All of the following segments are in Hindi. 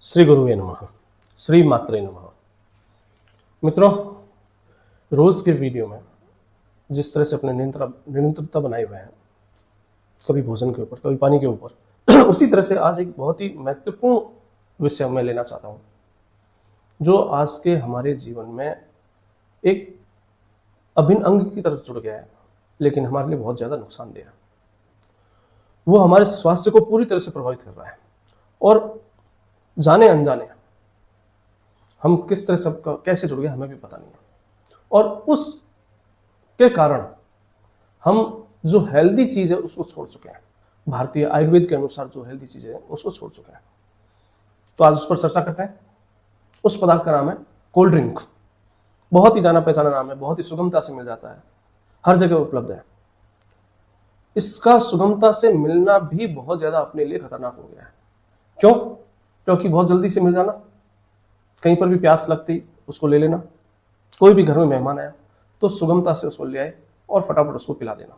श्री गुरुवे नमः, श्री मात्रे नमः। मित्रों, रोज के वीडियो में जिस तरह से अपने निरंतरता बनाए हुए हैं, कभी भोजन के ऊपर, कभी पानी के ऊपर, उसी तरह से आज एक बहुत ही महत्वपूर्ण विषय मैं लेना चाहता हूं, जो आज के हमारे जीवन में एक अभिन्न अंग की तरफ जुड़ गया है, लेकिन हमारे लिए बहुत ज्यादा नुकसानदेह है। वो हमारे स्वास्थ्य को पूरी तरह से प्रभावित कर रहा है और जाने अनजाने हम किस तरह सबका कैसे जुड़ गए हमें भी पता नहीं है। और उसके कारण हम जो हेल्दी चीज है उसको छोड़ चुके हैं। भारतीय आयुर्वेद के अनुसार जो हेल्दी चीजें हैं उसको छोड़ चुके हैं। तो आज उस पर चर्चा करते हैं। उस पदार्थ का नाम है कोल्ड ड्रिंक। बहुत ही जाना पहचाना नाम है, बहुत ही सुगमता से मिल जाता है, हर जगह उपलब्ध है। इसका सुगमता से मिलना भी बहुत ज्यादा अपने लिए खतरनाक हो गया है। क्यों? क्योंकि बहुत जल्दी से मिल जाना, कहीं पर भी प्यास लगती उसको ले लेना, कोई भी घर में मेहमान आया तो सुगमता से उसको ले आए और फटाफट उसको पिला देना।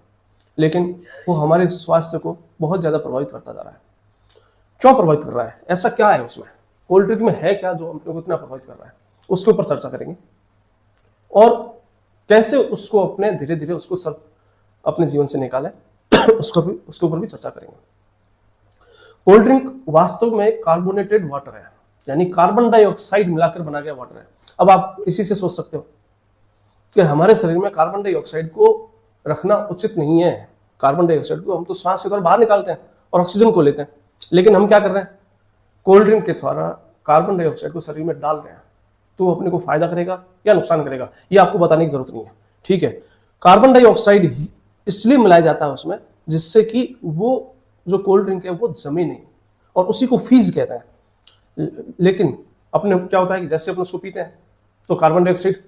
लेकिन वो हमारे स्वास्थ्य को बहुत ज्यादा प्रभावित करता जा रहा है। क्यों प्रभावित कर रहा है? ऐसा क्या है उसमें? कोल्ड ड्रिंक में है क्या जो अपने को इतना प्रभावित कर रहा है? उसके ऊपर चर्चा करेंगे और कैसे उसको अपने धीरे धीरे उसको सब अपने जीवन से निकाले उसके ऊपर भी चर्चा करेंगे। कोल्ड ड्रिंक वास्तव में कार्बोनेटेड वाटर है, यानी कार्बन डाइऑक्साइड मिलाकर बना गया वाटर है। अब आप इसी से सोच सकते हो कि हमारे शरीर में कार्बन डाइऑक्साइड को रखना उचित नहीं है। कार्बन डाइऑक्साइड को हम तो श्वास के द्वारा बाहर निकालते हैं और ऑक्सीजन को लेते हैं, लेकिन हम क्या कर रहे हैं? कोल्ड ड्रिंक के द्वारा कार्बन डाइऑक्साइड को शरीर में डाल रहे हैं। तो वो अपने को फायदा करेगा या नुकसान करेगा, ये आपको बताने की जरूरत नहीं है। ठीक है, कार्बन डाइऑक्साइड इसलिए मिलाया जाता है उसमें जिससे कि वो जो कोल्ड ड्रिंक है वो जमे नहीं, और उसी को फीज कहते हैं। लेकिन अपने क्या होता है कि जैसे अपन उसको पीते हैं तो कार्बन डाइऑक्साइड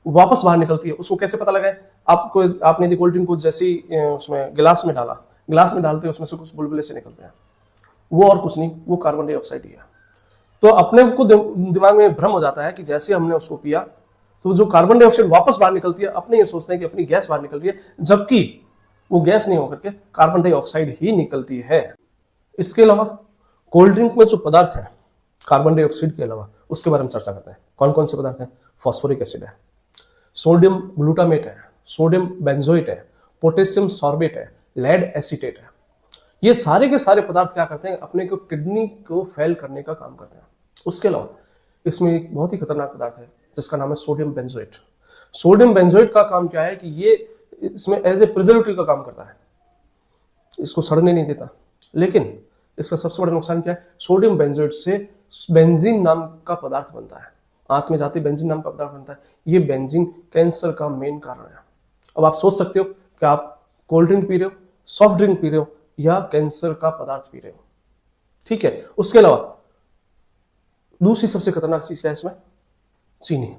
वापस बाहर निकलती है। उसको कैसे पता लगाए? आपने यदि कोल्ड ड्रिंक को जैसे ही उसमें गिलास में डाला, गिलास में डालते हैं उसमें से कुछ बुलबुले से निकलते हैं, वो और कुछ नहीं, वो कार्बन डाइऑक्साइड ही है। तो अपने को दिमाग में भ्रम हो जाता है कि जैसे हमने उसको पिया तो जो कार्बन डाइऑक्साइड वापस बाहर निकलती है, अपने ये सोचते हैं कि अपनी गैस बाहर निकल रही है, जबकि वो गैस नहीं होकर के कार्बन डाइऑक्साइड ही निकलती है। इसके अलावा कोल्ड ड्रिंक में जो पदार्थ है कार्बन डाइऑक्साइड के अलावा, उसके बारे में चर्चा करते हैं। कौन कौन से पदार्थ हैं? फॉस्फोरिक एसिड है, सोडियम ग्लूटामेट है, सोडियम बेंजोएट है, पोटेशियम सॉर्बेट है, लेड एसीटेट है। ये सारे के सारे पदार्थ क्या करते हैं? अपने को किडनी को फेल करने का काम करते हैं। उसके अलावा इसमें एक बहुत ही खतरनाक पदार्थ है जिसका नाम है सोडियम बेंजोएट। सोडियम बेंजोएट का काम क्या है कि ये इसमें एज ए प्रिजर्वेटिव का काम करता है, इसको सड़ने नहीं देता। लेकिन इसका सबसे बड़ा नुकसान क्या है? सोडियम बेंजोएट से बेंजीन नाम का पदार्थ बनता है, आंत में जाते बेंजीन नाम का पदार्थ बनता है। ये बेंजीन कैंसर का मेन कारण है। अब आप सोच सकते हो कि आप कोल्ड ड्रिंक पी रहे हो, सॉफ्ट ड्रिंक पी रहे हो या कैंसर का पदार्थ पी रहे हो। ठीक है, उसके अलावा दूसरी सबसे खतरनाक चीज क्या है इसमें? चीनी।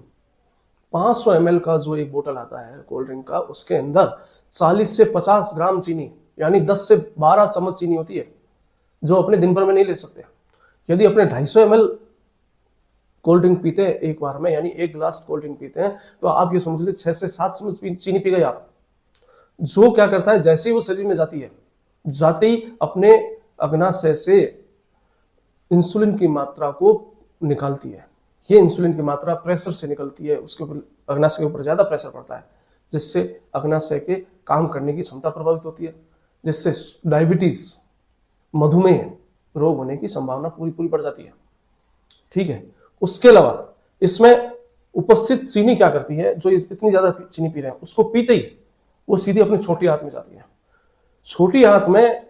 500 ml का जो एक बोतल आता है कोल्ड ड्रिंक का, उसके अंदर 40 से 50 ग्राम चीनी, यानी 10 से 12 चम्मच चीनी होती है, जो अपने दिन भर में नहीं ले सकते। यदि अपने 250 ml कोल्ड ड्रिंक पीते हैं एक बार में, यानी एक गिलास कोल्ड ड्रिंक पीते हैं, तो आप ये समझ लीजिए 6 से 7 चम्मच चीनी पी गए आप। जो क्या करता है, जैसे ही वो शरीर में जाती है, जाते ही अपने अग्नाशय से इंसुलिन की मात्रा को निकालती है। ये इंसुलिन की मात्रा प्रेशर से निकलती है, उसके ऊपर अग्नाशय के ऊपर ज्यादा प्रेशर पड़ता है, जिससे अग्नाशय के काम करने की क्षमता प्रभावित होती है, जिससे डायबिटीज, मधुमेह रोग होने की संभावना पूरी बढ़ जाती है। ठीक है, उसके अलावा इसमें उपस्थित चीनी क्या करती है? जो इतनी ज्यादा चीनी पी रहे हैं, उसको पीते ही वो सीधी अपनी छोटी आंत में जाती है। छोटी आंत में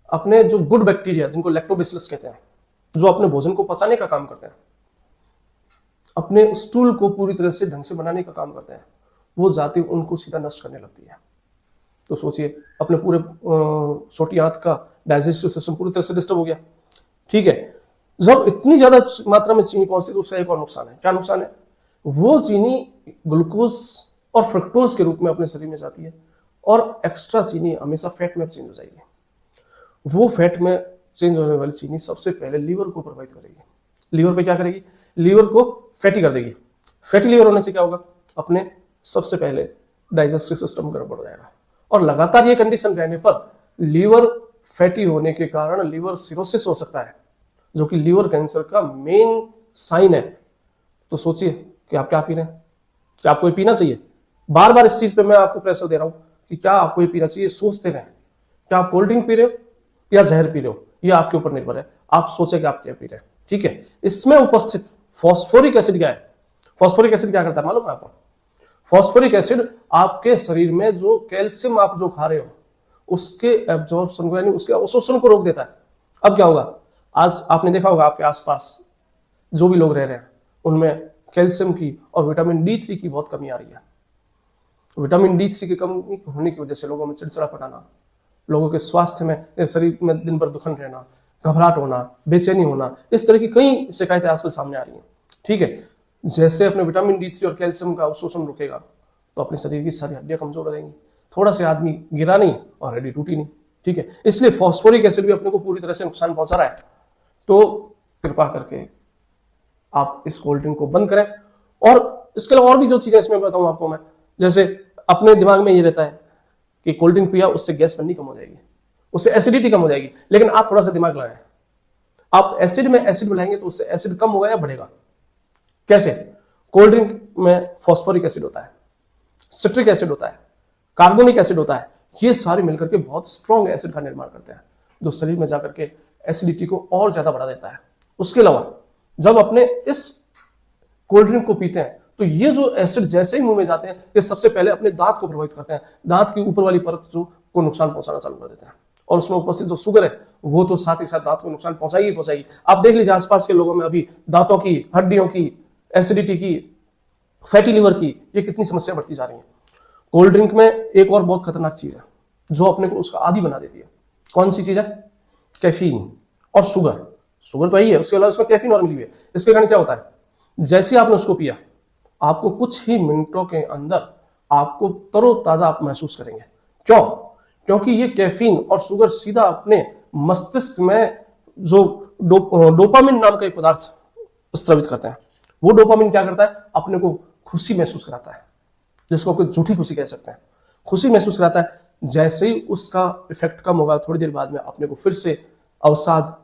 अपने जो गुड बैक्टीरिया, जिनको लैक्टोबैसिलस कहते हैं, जो अपने भोजन को पचाने का काम करते हैं, अपने स्टूल को पूरी तरह से ढंग से बनाने का काम करते हैं, वो जाति उनको सीधा नष्ट करने लगती है। तो सोचिए, अपने पूरे छोटी आंत का डाइजेस्टिव सिस्टम पूरी तरह से डिस्टर्ब हो गया। ठीक है, जब इतनी ज्यादा मात्रा में चीनी पहुंचती है तो उसका एक और नुकसान है। क्या नुकसान है? वो चीनी ग्लूकोज और फ्रक्टोज के रूप में अपने शरीर में जाती है, और एक्स्ट्रा चीनी हमेशा फैट में चेंज हो जाएगी। वो फैट में चेंज होने वाली चीनी सबसे पहले लीवर को प्रभावित करेगी। लीवर पे क्या करेगी? लीवर को फैटी कर देगी। फैटी लीवर होने से क्या होगा? अपने सबसे पहले डाइजेस्टिव सिस्टम गड़बड़ हो जाएगा, और लगातार ये कंडीशन रहने पर लीवर फैटी होने के कारण लीवर सिरोसिस हो सकता है, जो कि लीवर कैंसर का मेन साइन है। तो सोचिए कि आप क्या पी रहे हैं, क्या आपको ये पीना चाहिए? बार बार इस चीज पे मैं आपको प्रेशर दे रहा हूं कि क्या आपको ये पीना चाहिए। सोचते रहें, क्या आप कोल्ड ड्रिंक पी रहे हो या जहर पी रहे हो, ये आपके ऊपर निर्भर है। आप सोचे कि आप क्या पी रहे हैं, ठीक है। इसमें उपस्थित फॉस्फोरिक एसिड क्या है? फॉस्फोरिक एसिड क्या करता है मालूम है आपको? फॉस्फोरिक एसिड आपके शरीर में जो कैल्शियम आप जो खा रहे हो उसके एब्जॉर्प्शन को यानी उसके अवशोषण को रोक देता है। अब क्या होगा, आज आपने देखा होगा आपके आसपास जो भी लोग रह रहे हैं उनमें कैल्शियम की और विटामिन D3 की बहुत कमी आ रही है। विटामिन D3 की कमी होने की वजह से लोगों में चिड़चिड़ापन आना, लोगों के स्वास्थ्य में, शरीर में दिन भर दुखन रहना, घबराहट होना, बेचैनी होना, इस तरह की कई शिकायतें आजकल सामने आ रही हैं, ठीक है। जैसे अपने विटामिन D3 और कैल्शियम का अवशोषण रुकेगा तो अपने शरीर की सारी हड्डियां कमजोर हो जाएंगी। थोड़ा से आदमी गिरा नहीं और हड्डी टूटी नहीं, ठीक है। इसलिए फॉस्फोरिक एसिड भी अपने को पूरी तरह से नुकसान पहुंचा रहा है। तो कृपा करके आप इस कोल्ड ड्रिंक को बंद करें। और इसके अलावा और भी जो चीजें इसमें बताऊं आपको मैं, जैसे अपने दिमाग में ये रहता है कि कोल्ड ड्रिंक पिया उससे गैस बननी कम हो जाएगी, उससे एसिडिटी कम हो जाएगी। लेकिन आप थोड़ा सा दिमाग लगाएं, आप एसिड में एसिड मिलाएंगे तो उससे एसिड कम होगा या बढ़ेगा? कैसे? कोल्ड ड्रिंक में फॉस्फोरिक एसिड होता है, सिट्रिक एसिड होता है, कार्बोनिक एसिड होता है। ये सारे मिलकर के बहुत स्ट्रॉन्ग एसिड का निर्माण करते हैं जो शरीर में जाकर के एसिडिटी को और ज्यादा बढ़ा देता है। उसके अलावा जब अपने इस कोल्ड ड्रिंक को पीते हैं तो ये जो एसिड जैसे ही मुंह में जाते हैं ये सबसे पहले अपने दांत को प्रभावित करते हैं। दांत की ऊपर वाली परत जो को नुकसान पहुंचाना चालू कर देते हैं और उसमें उपस्थित जो शुगर है वो तो साथ ही साथ दांत को नुकसान पहुंचाएगी। आप देख लीजिए आसपास के लोगों में अभी दांतों की, हड्डियों की, एसिडिटी की, फैटी लिवर की, ये कितनी समस्या बढ़ती जा रही है। कोल्ड ड्रिंक में एक और बहुत खतरनाक चीज है जो अपने को उसका आदी बना देती है। कौन सी चीज है? कैफीन और शुगर। शुगर तो यही है, उसके अलावा उसमें कैफीन और मिली हुई है। इसके कारण क्या होता है, जैसे आपने उसको पिया आपको कुछ ही मिनटों के अंदर आपको तरोताजा आप महसूस करेंगे। क्यों? क्योंकि ये कैफीन और शुगर सीधा अपने मस्तिष्क में जो डोपामिन नाम का एक पदार्थ स्रावित करते हैं। वो डोपामिन क्या करता है, अपने को खुशी महसूस कराता है, जिसको कोई झूठी खुशी कह सकते हैं। खुशी महसूस कराता है। जैसे ही उसका इफेक्ट कम होगा थोड़ी देर बाद में अपने को फिर से अवसाद,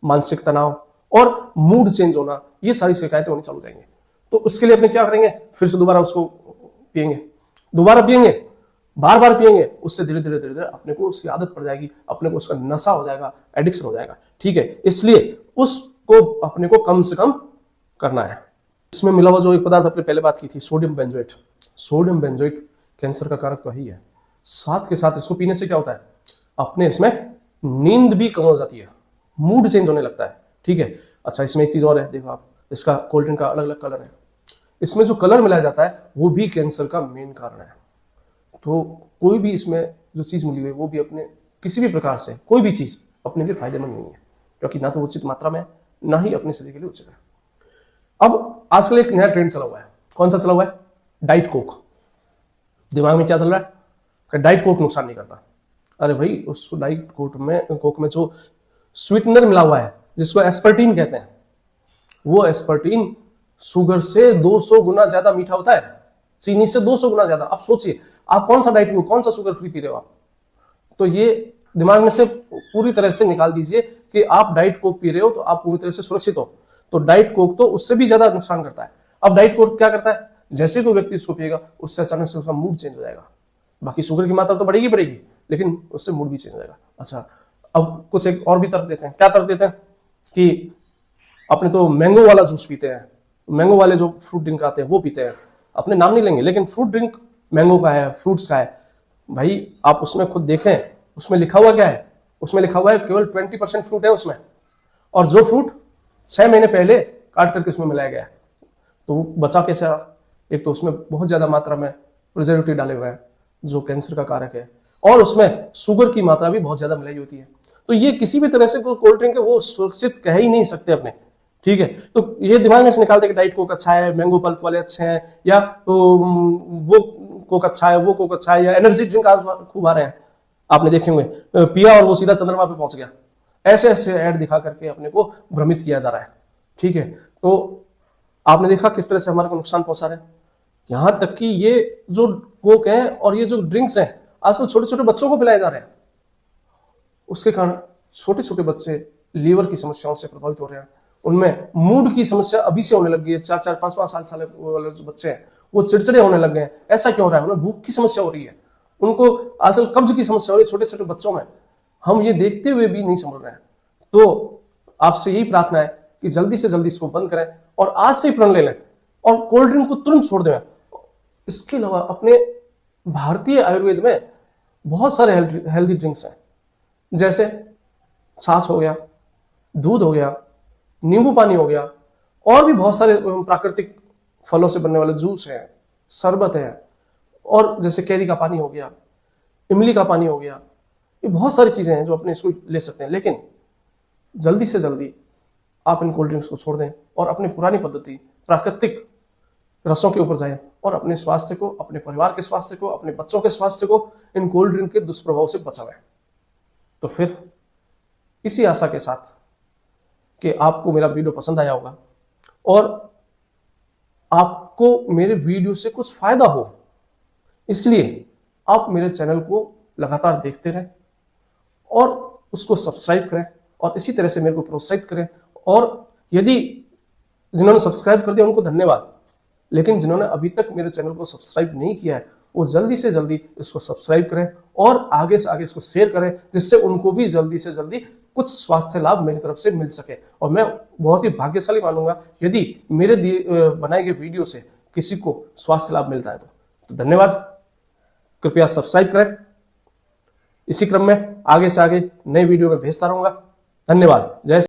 मानसिक तनाव और मूड चेंज होना, ये सारी शिकायतें होनी चालू हो जाएंगी। तो उसके लिए अपने क्या करेंगे, फिर से दोबारा उसको पिएंगे, दोबारा पिएंगे, बार बार पिएंगे। उससे धीरे धीरे धीरे धीरे अपने को उसकी आदत पड़ जाएगी, अपने को उसका नशा हो जाएगा, एडिक्शन हो जाएगा, ठीक है। इसलिए उसको अपने को कम से कम करना है। इसमें मिला हुआ जो एक पदार्थ अपने पहले बात की थी, sodium benzoate. Sodium benzoate cancer का कारक तो ही है। साथ के साथ इसको पीने से क्या होता है, अपने इसमें नींद भी कम हो जाती है, मूड चेंज होने लगता है, ठीक है। अच्छा, इसमें एक चीज और है, देखो आप, इसका कोल्ड ड्रिंक का अलग अलग कलर है। इसमें जो कलर मिलाया जाता है वो भी कैंसर का मेन कारण है। तो कोई भी इसमें जो चीज मिली हुई है वो भी अपने किसी भी प्रकार से कोई भी चीज अपने लिए फायदेमंद नहीं है, क्योंकि ना तो उचित मात्रा में ना ही अपने शरीर के लिए उचित है। अब आजकल एक नया ट्रेंड चला हुआ है। कौन सा चला हुआ है? Diet Coke. दिमाग में क्या चल रहा है कि डाइट कोक नुकसान नहीं करता। अरे भाई, उस डाइट कोक में जो स्वीटनर मिला हुआ है जिसको एस्पर्टीन कहते हैं, वो एस्पर्टीन शुगर से 200 गुना ज्यादा मीठा होता है, चीनी से 200 गुना ज्यादा। आप सोचिए, आप कौन सा डाइट कोक, कौन सा शुगर फ्री पी रहे हो आप? तो ये दिमाग में से पूरी तरह से निकाल दीजिए कि आप डाइट कोक पी रहे हो तो आप पूरी तरह से सुरक्षित हो। तो डाइट कोक तो उससे भी ज्यादा नुकसान करता है। अब डाइट कोक क्या करता है, जैसे कोई व्यक्ति इसको पिएगा उससे अचानक से उसका मूड चेंज हो जाएगा। बाकी शुगर की मात्रा तो बढ़ेगी बढ़ेगी, लेकिन उससे मूड भी चेंज हो जाएगा। अच्छा, अब कुछ एक और भी तर्क देते हैं। क्या तर्क देते हैं कि अपने तो मैंगो वाला जूस पीते हैं, मैंगो वाले जो फ्रूट ड्रिंक आते हैं वो पीते हैं। अपने नाम नहीं लेंगे, लेकिन फ्रूट ड्रिंक मैंगो का है, फ्रूट्स का है। भाई आप उसमें खुद देखें, उसमें लिखा हुआ क्या है? उसमें लिखा हुआ है केवल 20% फ्रूट है उसमें, और जो फ्रूट 6 महीने पहले काट करके उसमें मिलाया गया है। तो बचा कैसे? एक तो उसमें बहुत ज्यादा मात्रा में प्रिजर्वेटिव डाले हुए हैं जो कैंसर का कारक है, और उसमें शुगर की मात्रा भी बहुत ज्यादा मिलाई होती है। तो ये किसी भी तरह से कोई कोल्ड ड्रिंक है वो सुरक्षित कह ही नहीं सकते अपने, ठीक है। तो ये दिमाग में से निकालते कि डाइट कोक अच्छा है, मैंगो पल्प वाले अच्छे हैं, या वो कोक अच्छा है, वो कोक अच्छा है, या एनर्जी ड्रिंक आज खूब आ रहे हैं, आपने देखे होंगे, पिया और वो सीधा चंद्रमा पे पहुंच गया। ऐसे ऐसे ऐड दिखा करके अपने को भ्रमित किया जा रहा है, ठीक है। तो आपने देखा किस तरह से हमारे को नुकसान पहुंचा रहे हैं। यहां तक कि ये जो कोक है और ये जो ड्रिंक्स हैं आजकल छोटे छोटे बच्चों को पिलाए जा रहे हैं। उसके कारण छोटे छोटे बच्चे लीवर की समस्याओं से प्रभावित हो रहे हैं, उनमें मूड की समस्या अभी से होने लग गई है। 4-4, 5-5 साल वाले जो बच्चे हैं वो चिड़चिड़े होने लग गए हैं। ऐसा क्यों हो रहा है? उन्हें भूख की समस्या हो रही है, उनको आजकल कब्ज की समस्या हो रही है छोटे छोटे बच्चों में। हम ये देखते हुए भी नहीं समझ रहे हैं। तो आपसे यही प्रार्थना है कि जल्दी से जल्दी इसको बंद करें और आज से ही प्रण ले लें और कोल्ड ड्रिंक को तुरंत छोड़ दें। इसके अलावा अपने भारतीय आयुर्वेद में बहुत सारे हेल्दी ड्रिंक्स हैं, जैसे छाछ हो गया, दूध हो गया, नींबू पानी हो गया, और भी बहुत सारे प्राकृतिक फलों से बनने वाले जूस है, शरबत है, और जैसे कैरी का पानी हो गया, इमली का पानी हो गया। ये बहुत सारी चीजें हैं जो अपने इसको ले सकते हैं। लेकिन जल्दी से जल्दी आप इन कोल्ड ड्रिंक्स को छोड़ दें और अपनी पुरानी पद्धति प्राकृतिक रसों के ऊपर जाएं और अपने स्वास्थ्य को, अपने परिवार के स्वास्थ्य को, अपने बच्चों के स्वास्थ्य को इन कोल्ड ड्रिंक के दुष्प्रभाव से बचावें। तो फिर इसी आशा के साथ कि आपको मेरा वीडियो पसंद आया होगा और आपको मेरे वीडियो से कुछ फायदा हो, इसलिए आप मेरे चैनल को लगातार देखते रहें और उसको सब्सक्राइब करें और इसी तरह से मेरे को प्रोत्साहित करें। और यदि जिन्होंने सब्सक्राइब कर दिया उनको धन्यवाद, लेकिन जिन्होंने अभी तक मेरे चैनल को सब्सक्राइब नहीं किया है वो जल्दी से जल्दी इसको सब्सक्राइब करें और आगे से आगे इसको शेयर करें, जिससे उनको भी जल्दी से जल्दी कुछ स्वास्थ्य लाभ मेरी तरफ से मिल सके। और मैं बहुत ही भाग्यशाली मानूंगा यदि मेरे बनाए गए वीडियो से किसी को स्वास्थ्य लाभ मिलता है। तो धन्यवाद, कृपया सब्सक्राइब करें। इसी क्रम में आगे से आगे नए वीडियो में भेजता रहूंगा। धन्यवाद। जय